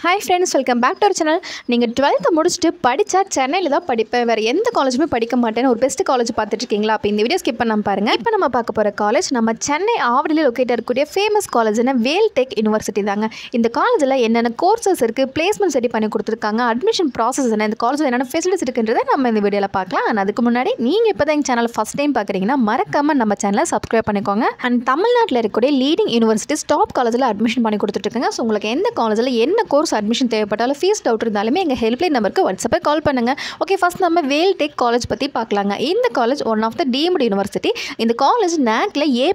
Hi friends, welcome back to our channel. நீங்கள் 12th முடிச்சுட்டு படிச்சா சென்னையில் தான் படிப்பேன், வேறு எந்த காலேஜுமே படிக்க மாட்டேன்னு ஒரு பெஸ்ட் காலேஜ் பார்த்துட்டு இருக்கீங்களா? அப்போ இந்த வீடியோ ஸ்கிப் பண்ணாமல் பாருங்கள். இப்போ நம்ம பார்க்க போகிற காலேஜ் நம்ம சென்னை ஆவடியில் லொக்கேட் இருக்கக்கூடிய ஃபேமஸ் காலேஜ்னா வேல்டெக் யூனிவர்சிட்டி தாங்க. இந்த காலேஜில் என்னென்ன கோர்சஸ் இருக்குது, பிளேஸ்மெண்ட் ரெடி பண்ணி கொடுத்துருக்காங்க, அட்மிஷன் ப்ராசஸ் என்ன, இந்த காலேஜில் என்னென்ன ஃபெசிலிட்டிஸ் இருக்குன்றதை நம்ம இந்த வீடியோவில் பார்க்கலாம். அண்ட் அதுக்கு முன்னாடி நீங்கள் இப்போ தான் எங்கள் சேனல் ஃபஸ்ட் டைம் பார்க்குறீங்கன்னா மறக்காமல் நம்ம சேனலை சப்ஸ்கிரைப் பண்ணிக்கோங்க. அண்ட் தமிழ்நாட்டில் இருக்கக்கூடிய லீடிங் யூனிவர்சிட்டிஸ் டாப் காலேஜில் அட்மிஷன் பண்ணி கொடுத்துட்ருக்காங்க. ஸோ உங்களுக்கு எந்த காலேஜில் என்ன கோர்ஸ் அட்மிஷன் தேவைப்பட்டாலும் ஃபீஸ் டவுட் இருந்தாலுமே எங்கள் ஹெல்ப்லைன் நம்பருக்கு வாட்ஸ்அப்பை கால் பண்ணுங்கள். ஓகே, ஃபஸ்ட் நம்ம வேல்டெக் காலேஜ் பற்றி பார்க்கலாங்க. இந்த college one of the deemed university. இந்த காலேஜ் NACல A++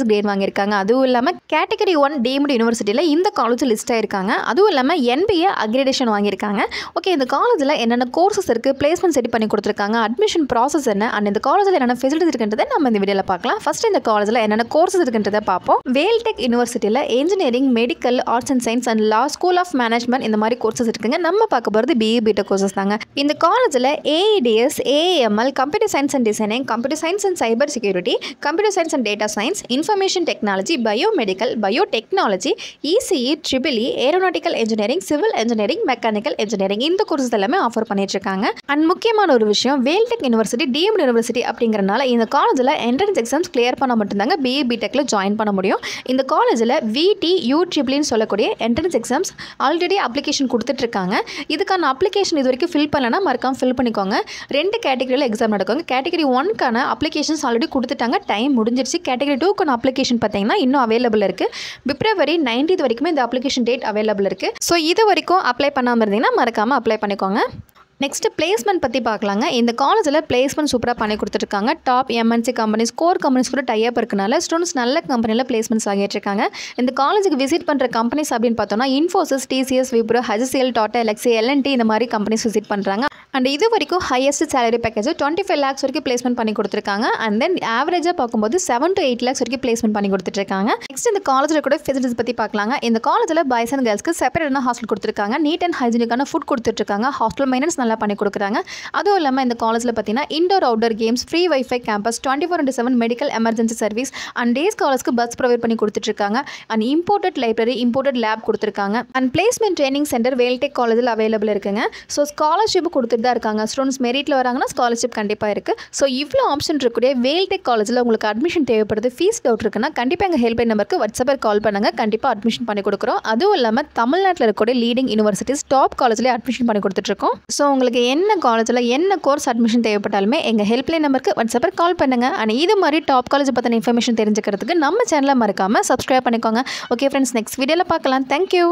கிரேட் வாங்கியிருக்காங்க. அதுவும் இல்லாமல் கேட்டகரி 1 டீம்டு யூனிவர்சிட்டியில் இந்த காலேஜ் லிஸ்ட் ஆயிருக்காங்க. அதுவும் இல்லாமல் NBA அக்ரிடேஷன் வாங்கியிருக்காங்க. ஓகே, இந்த காலேஜில் என்னென்ன கோர்சஸ் இருக்குது, பிளேஸ்மெண்ட் செட் பண்ணி கொடுத்துருக்காங்க, அட்மிஷன் ப்ராசஸ் என்ன, அண்ட் இந்த காலேஜில் என்னென்ன ஃபெசிலிட்டிஸ் இருக்குன்றதை நம்ம இந்த வீடியோவில் பார்க்கலாம். ஃபஸ்ட் இந்த காலேஜில் என்னென்ன கோர்சஸ் இருக்குன்றதை பார்ப்போம். வேல்டெக் யூனிவர்சிட்டியில் engineering, medical, arts and science and law, school of management இந்த மாதிரி கோர்சஸ் இருக்குங்க. நம்ம பார்க்க போகிறது BE BTech கோர்சஸ் தாங்க. இந்த காலேஜில் AEDS, AAML, computer science and designing, computer science and cyber security, computer science and data science, information technology, biomedical, biotechnology, ECE, EEE, aeronautical engineering, civil engineering, mechanical engineering இந்த courses எல்லாமே offer பண்ணிட்டு இருக்காங்க. And முக்கியமான ஒரு விஷயம், Vel Tech university deemed university அப்படிங்கிறனால இந்த காலேஜில் என்ட்ரன்ஸ் எக்ஸாம்ஸ் கிளியர் பண்ண மட்டும்தாங்க BE BTechல ஜாயின் பண்ண முடியும். இந்த காலேஜில் VT, UEEன்னு சொல்லக்கூடிய என்ட்ரன்ஸ் எக்ஸாம்ஸ் ஆல்ரெடி அப்ளிகேஷன் கொடுத்துட்ருக்காங்க. இதுக்கான அப்ளிகேஷன் இது வரைக்கும் ஃபில் பண்ணலன்னா மறக்காம ஃபில் பண்ணிக்கோங்க. 2 கேட்டகரியில் எக்ஸாம் நடக்குங்க. கேட்டகரி 1க்கான அப்ளிகேஷன்ஸ் ஆல்ரெடி கொடுத்துட்டாங்க, டைம் முடிஞ்சிருச்சு. கேட்டகரி 2க்கான அப்ளிகேஷன் பார்த்தீங்கன்னா இன்னும் அவைலபிள் இருக்குது. February 19 வரைக்குமே இந்த அப்ளிகேஷன் டேட் அவைலபிள் இருக்குது. ஸோ இது வரைக்கும் அப்ளை பண்ணாமல் இருந்தீங்கன்னா மறக்காமல் அப்ளை பண்ணிக்கோங்க. நெக்ஸ்ட் பிளேஸ்மெண்ட் பற்றி பார்க்கலாங்க. இந்த காலேஜில் பிளேஸ்மெண்ட் சூப்பராக பண்ணி கொடுத்துருக்காங்க. Top MNC companies, core companies கூட டைப் இருக்கனால ஸ்டூடெண்ட்ஸ் நல்ல கம்பெனியில் பிளேஸ்மெண்ட்ஸ் ஆகிட்டு இருக்காங்க. இந்த காலேஜுக்கு விசிட் பண்ணுற கம்பெனிஸ் அப்படின்னு பார்த்தோம்னா Infosys, TCS, Wipro, HCL, Tata LXi, LNT இந்த மாதிரி கம்பெனிஸ் விசிட் பண்ணுறாங்க. அண்ட் இது வரைக்கும் ஹையஸ்ட் சேலரி பேக்கேஜ் 25 lakhs வரைக்கும் பிளேஸ்மெண்ட் பண்ணி கொடுத்துருக்காங்க. அண்ட் தென் ஆவரேஜாக பார்க்கும்போது 7 to 8 lakhs வரைக்கும் பிளேஸ்மெண்ட் பண்ணி கொடுத்துட்ருக்காங்க. நெக்ஸ்ட் இந்த காலேஜில் கூட ஃபெசிலிட்டிஸ் பற்றி பார்க்கலாங்க. இந்த காலேஜில் பாய்ஸ் அண்ட் கேர்ள்ஸ்க்கு செப்பரேட்டான ஹாஸ்டல் கொடுத்துருக்காங்க. நீட் அண்ட் ஹைஜீனிக்கான ஃபுட் கொடுத்துட்ருக்காங்க. ஹாஸ்டல் மெயின்டெனன்ஸ் நல்லா பண்ணி கொடுக்குறாங்க. அதுவும் இல்லாமல் இந்த காலேஜில் பார்த்தீங்கன்னா indoor outdoor games, free wifi campus, 24/7 medical emergency service and days காலர்ஸ்க்கு பஸ் ப்ரொவைட் பண்ணி கொடுத்துட்ருக்காங்க. And imported library, imported lab கொடுத்துருக்காங்க. And placement training centre Veltech காலேஜில் அவைலபிள் இருக்குங்க. ஸோ ஸ்காலர்ஷிப் கொடுத்துட்டு தான் இருக்காங்க. ஸ்டூடெண்ட்ஸ் மெரிட்டில் வராங்கன்னா ஸ்காலர்ஷிப் கண்டிப்பாக இருக்குது. ஸோ இவ்வளோ ஆப்ஷன் இருக்கக்கூடிய வேல்டெக் காலேஜில் உங்களுக்கு அட்மிஷன் தேவைப்படுது, ஃபீஸ் டவுட் இருக்குன்னா கண்டிப்பாக எங்கள் ஹெல்ப்லைன் நம்பருக்கு வாட்ஸ்அப்பில் கால் பண்ணுங்கள். கண்டிப்பாக அட்மிஷன் பண்ணி கொடுக்குறோம். அதுவும் இல்லாமல் தமிழ்நாட்டில் இருக்கக்கூடிய லீடிங் யூனிவர்சிட்டிஸ் டாப் காலேஜ்லேயே அட்மிஷன் பண்ணி கொடுத்துட்ருக்கோம். ஸோ உங்களுக்கு என்ன காலேஜில் என்ன கோர்ஸ் அட்மிஷன் தேவைப்பட்டாலுமே எங்கள் ஹெல்ப்லைன் நம்பருக்கு வாட்ஸ்அப்பில் கால் பண்ணுங்கள். அண்ட் இது மாதிரி டாப் காலேஜ் பற்றின இன்ஃபர்மேஷன் தெரிஞ்சுக்கிறதுக்கு நம்ம சேனலை மறக்காமல் சப்ஸ்கிரைப் பண்ணிக்கோங்க. ஓகே ஃப்ரெண்ட்ஸ், நெக்ஸ்ட் வீடியோவில் பார்க்கலாம். தேங்க்யூ.